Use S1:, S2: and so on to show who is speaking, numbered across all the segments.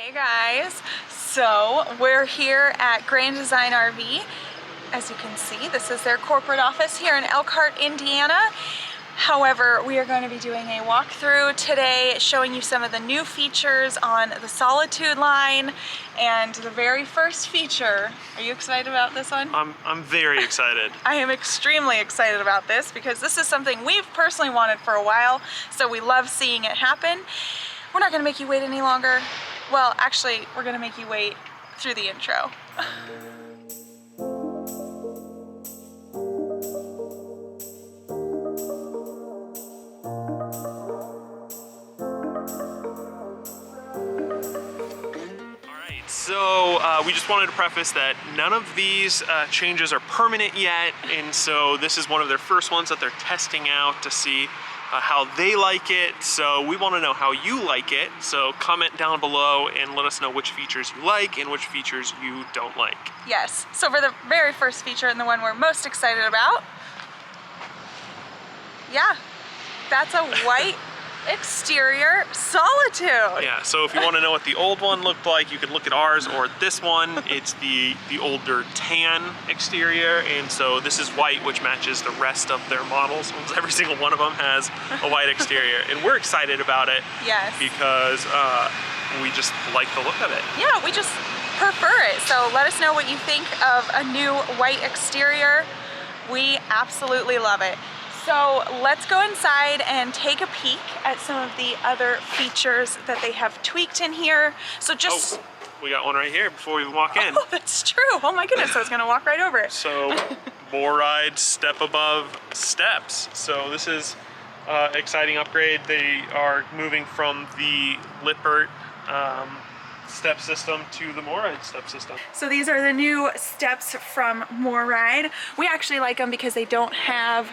S1: Hey guys, so we're here at Grand Design RV. As you can see, this is their corporate office here in Elkhart, Indiana. However, we are going to be doing a walkthrough today showing you some of the new features on the Solitude line. And the very first feature, are you excited about this one?
S2: I'm very excited.
S1: I am extremely excited about this because this is something we've personally wanted for a while, so we love seeing it happen. We're not going to make you wait any longer. Well, actually, we're going to make you wait through the intro.
S2: So we just wanted to preface that none of these changes are permanent yet, and so this is one of their first ones that they're testing out to see how they like it. So we want to know how you like it, so comment down below and let us know which features you like and which features you don't like.
S1: Yes, so for the very first feature and the one we're most excited about, yeah, that's a white exterior Solitude.
S2: Yeah, so if you want to know what the old one looked like, you could look at ours or this one. It's the older tan exterior, and so this is white, which matches the rest of their models. Almost every single one of them has a white exterior, and we're excited about it.
S1: Yes.
S2: Because we just like the look of it.
S1: Yeah, we just prefer it. So let us know what you think of a new white exterior. We absolutely love it. So let's go inside and take a peek at some of the other features that they have tweaked in here. So just...
S2: Oh, we got one right here before we even walk in.
S1: Oh, that's true. Oh my goodness, I was gonna walk right over it.
S2: So, more rides, step above steps. So this is exciting upgrade. They are moving from the Lippert step system to the MORRIDE step system.
S1: So these are the new steps from MORRIDE. We actually like them because they don't have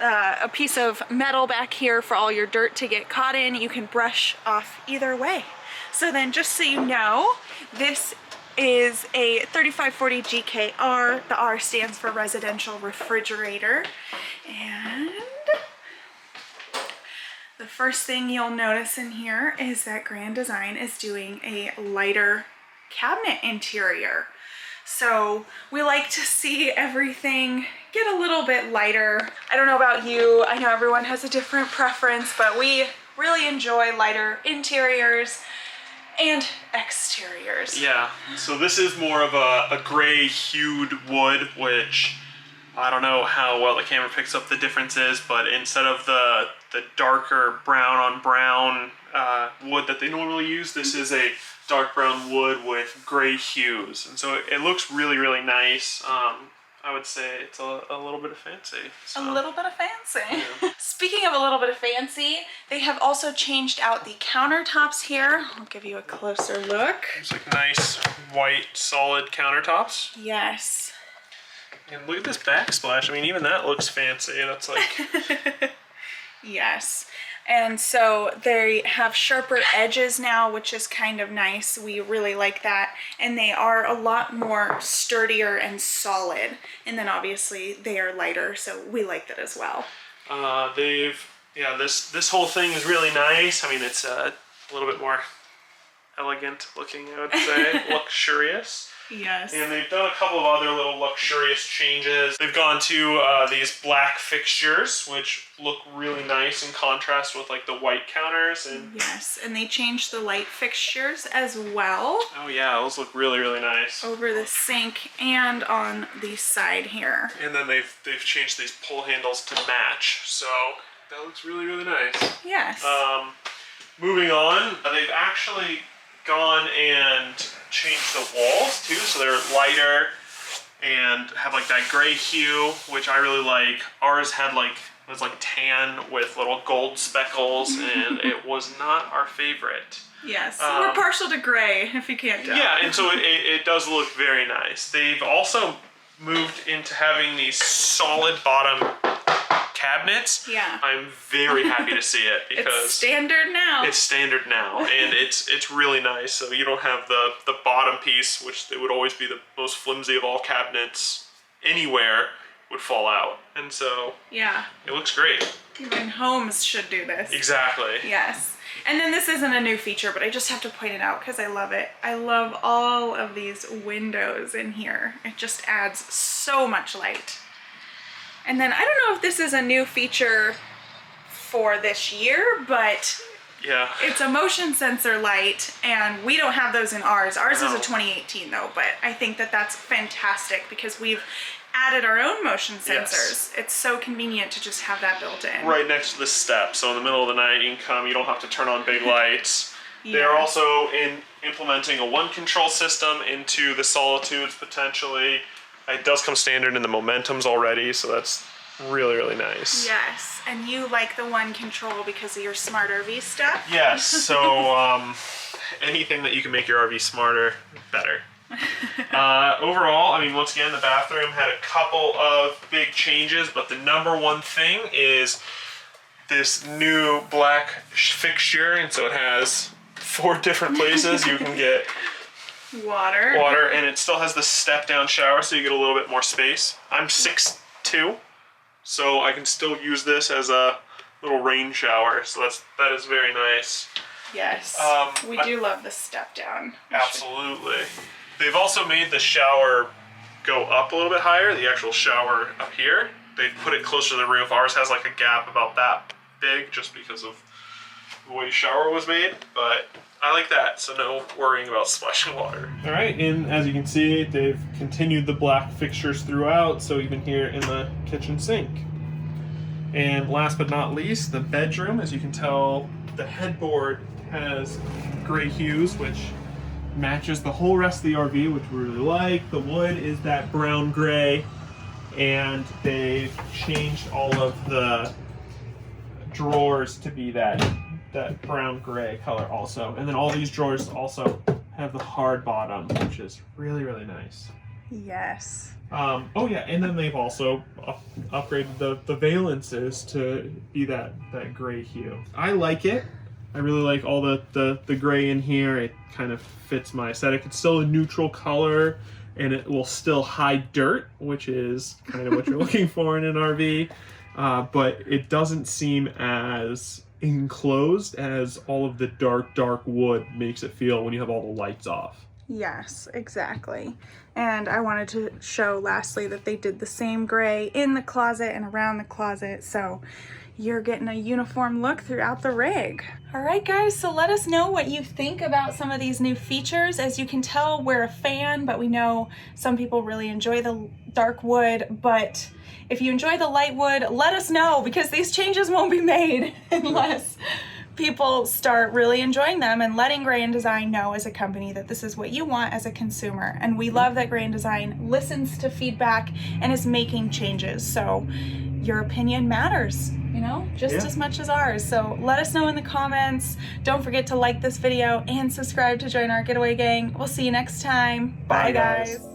S1: a piece of metal back here for all your dirt to get caught in. You can brush off either way. So then, just so you know, this is a 3540 GKR. The R stands for residential refrigerator. And the first thing you'll notice in here is that Grand Design is doing a lighter cabinet interior. So we like to see everything get a little bit lighter. I don't know about you, I know everyone has a different preference, but we really enjoy lighter interiors and exteriors.
S2: Yeah, so this is more of a gray hued wood, which I don't know how well the camera picks up the differences, but instead of the darker brown on brown wood that they normally use, this is a dark brown wood with gray hues, and so it looks really, really nice. I would say it's a little bit of fancy. So.
S1: A little bit of fancy.
S2: Yeah.
S1: Speaking of a little bit of fancy, they have also changed out the countertops here. I'll give you a closer look.
S2: It's like nice white solid countertops.
S1: Yes.
S2: And look at this backsplash. I mean, even that looks fancy. That's like...
S1: Yes. And so they have sharper edges now, which is kind of nice. We really like that. And they are a lot more sturdier and solid. And then obviously they are lighter, so we like that as well.
S2: This whole thing is really nice. I mean, it's a little bit more elegant looking, I would say, luxurious.
S1: Yes.
S2: And they've done a couple of other little luxurious changes. They've gone to these black fixtures, which look really nice in contrast with like the white counters. And
S1: yes, and they changed the light fixtures as well.
S2: Oh yeah, those look really, really nice.
S1: Over the sink and on the side here.
S2: And then they've changed these pull handles to match, so that looks really, really nice.
S1: Yes.
S2: Moving on, they've actually gone and changed the walls too, so they're lighter and have like that gray hue, which I really like. Ours was like tan with little gold speckles, and it was not our favorite.
S1: Yes, we're partial to gray, if you can't tell.
S2: Yeah, and so it does look very nice. They've also moved into having these solid bottom cabinets.
S1: Yeah.
S2: I'm very happy to see it because
S1: it's standard now.
S2: It's standard now, and it's really nice. So you don't have the bottom piece, which it would always be the most flimsy of all cabinets anywhere, would fall out. And so
S1: yeah,
S2: it looks great.
S1: Even homes should do this.
S2: Exactly.
S1: Yes. And then this isn't a new feature, but I just have to point it out because I love it. I love all of these windows in here. It just adds so much light. And then I don't know if this is a new feature for this year, but
S2: yeah,
S1: it's a motion sensor light, and we don't have those in ours. Ours is a 2018 though, but I think that that's fantastic because we've added our own motion sensors.
S2: Yes.
S1: It's so convenient to just have that built in.
S2: Right next to the step, so in the middle of the night you can come, you don't have to turn on big lights.
S1: Yeah.
S2: They're also implementing a one control system into the Solitudes potentially. It does come standard in the Momentums already, so that's really, really nice.
S1: Yes, and you like the one control because of your smart RV stuff?
S2: Yes, so anything that you can make your RV smarter, better. Overall, I mean, once again, the bathroom had a couple of big changes, but the number one thing is this new black fixture, and so it has 4 different places you can get water, and it still has the step down shower, so you get a little bit more space. I'm 6'2", so I can still use this as a little rain shower, so that is very nice.
S1: Yes, we do love the step down.
S2: Absolutely. They've also made the shower go up a little bit higher, the actual shower up here. They've put it closer to the roof. Ours has like a gap about that big just because of the way the shower was made, but I like that, so no worrying about splashing water. All right, and as you can see, they've continued the black fixtures throughout, so even here in the kitchen sink. And last but not least, the bedroom. As you can tell, the headboard has gray hues, which matches the whole rest of the RV, which we really like. The wood is that brown gray, and they've changed all of the drawers to be that brown gray color also. And then all these drawers also have the hard bottom, which is really, really nice.
S1: Yes.
S2: Oh yeah, and then they've also upgraded the valances to be that gray hue. I like it. I really like all the gray in here. It kind of fits my aesthetic. It's still a neutral color, and it will still hide dirt, which is kind of what you're looking for in an RV. But it doesn't seem as enclosed as all of the dark wood makes it feel when you have all the lights off.
S1: Yes, exactly. And I wanted to show lastly that they did the same gray in the closet and around the closet, so you're getting a uniform look throughout the rig. All right, guys, so let us know what you think about some of these new features. As you can tell, we're a fan, but we know some people really enjoy the dark wood, but if you enjoy the light wood, let us know, because these changes won't be made unless people start really enjoying them and letting Gray and Design know as a company that this is what you want as a consumer. And we love that Gray and Design listens to feedback and is making changes. So your opinion matters, you know, just as much as ours. So let us know in the comments. Don't forget to like this video and subscribe to join our Getaway gang. We'll see you next time. Bye guys.